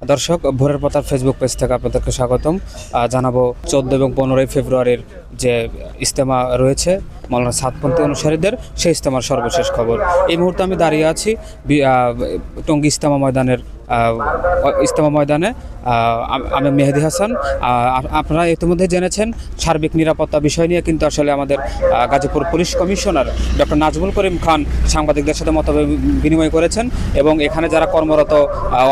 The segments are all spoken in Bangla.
দর্শক, ভোরের পাতার ফেসবুক পেজ থেকে আপনাদেরকে স্বাগতম। জানাবো 14 এবং 15 ফেব্রুয়ারির যে ইজতেমা রয়েছে মাওলানা সাতপন্থী অনুসারীদের, সেই ইজতেমার সর্বশেষ খবর। এই মুহূর্তে আমি দাঁড়িয়ে আছি টঙ্গী ইজতেমা ময়দানে। আমি মেহেদি হাসান। আপনারা ইতিমধ্যে জেনেছেন সার্বিক নিরাপত্তা বিষয় নিয়ে কিন্তু আসলে আমাদের Gazipur police commissioner doctor Nazmul Karim Khan সাংবাদিকদের সাথে মত বিনিময় করেছেন এবং এখানে যারা কর্মরত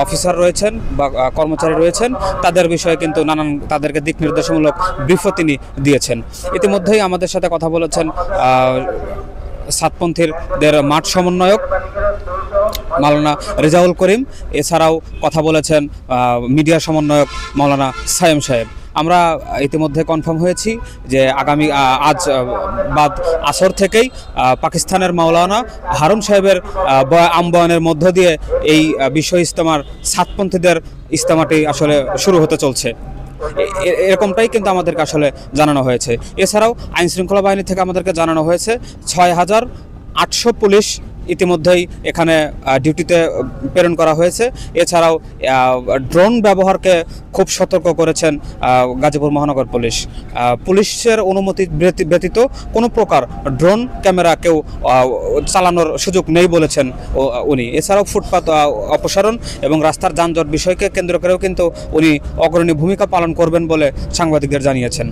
অফিসার রয়েছেন বা কর্মচারী রয়েছেন তাদের বিষয়ে কিন্তু তাদেরকে দিক নির্দেশমূলক ব্রিফও তিনি দিয়েছেন। ইতিমধ্যেই আমাদের সাথে কথা বলেছেন সাতপন্থীদের মাঠ সমন্বয়ক মাওলানা রেজাউল করিম, এছাড়াও কথা বলেছেন মিডিয়া সমন্বয়ক মাওলানা সায়েম সাহেব। আমরা ইতিমধ্যে কনফার্ম হয়েছি যে আগামী আজ বাদ আসর থেকেই পাকিস্তানের মাওলানা হারুন সাহেবের আহ্বানের মধ্য দিয়ে এই বিশ্ব ইজতেমার সাতপন্থীদের ইজতেমাটি আসলে শুরু হতে চলছে। এরকমটাই কিন্তু আমাদেরকে আসলে জানানো হয়েছে। এছাড়াও আইনশৃঙ্খলা বাহিনী থেকে আমাদেরকে জানানো হয়েছে ৬,৮০০ পুলিশ ইতিমধ্যেই এখানে ডিউটিতে প্রেরণ করা হয়েছে। এছাড়াও ড্রোন ব্যবহারকে খুব সতর্ক করেছেন গাজীপুর মহানগর পুলিশ। পুলিশের অনুমতি ব্যতীত কোনো প্রকার ড্রোন ক্যামেরা কেউ চালানোর সুযোগ নেই বলেছেন উনি। এছাড়াও ফুটপাত অপসারণ এবং রাস্তার যানজট বিষয়কে কেন্দ্র করেও কিন্তু উনি অগ্রণী ভূমিকা পালন করবেন বলে সাংবাদিকদের জানিয়েছেন।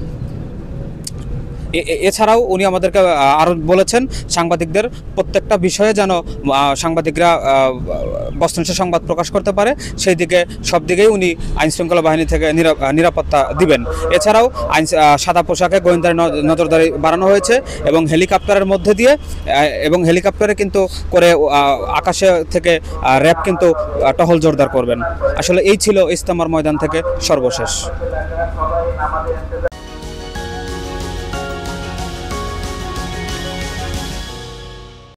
এছাড়াও উনি আমাদেরকে আরও বলেছেন সাংবাদিকদের প্রত্যেকটা বিষয়ে যেন সাংবাদিকরা বস্তুনিষ্ঠ সংবাদ প্রকাশ করতে পারে, সেই দিকে সব দিকেই উনি আইনশৃঙ্খলা বাহিনী থেকে নিরাপত্তা দিবেন। এছাড়াও সাদা পোশাকে গোয়েন্দার নজরদারি বাড়ানো হয়েছে এবং হেলিকপ্টারের মধ্যে দিয়ে হেলিকপ্টারে কিন্তু করে আকাশে থেকে র্যাব কিন্তু টহল জোরদার করবেন। আসলে এই ছিল ইজতেমার ময়দান থেকে সর্বশেষ।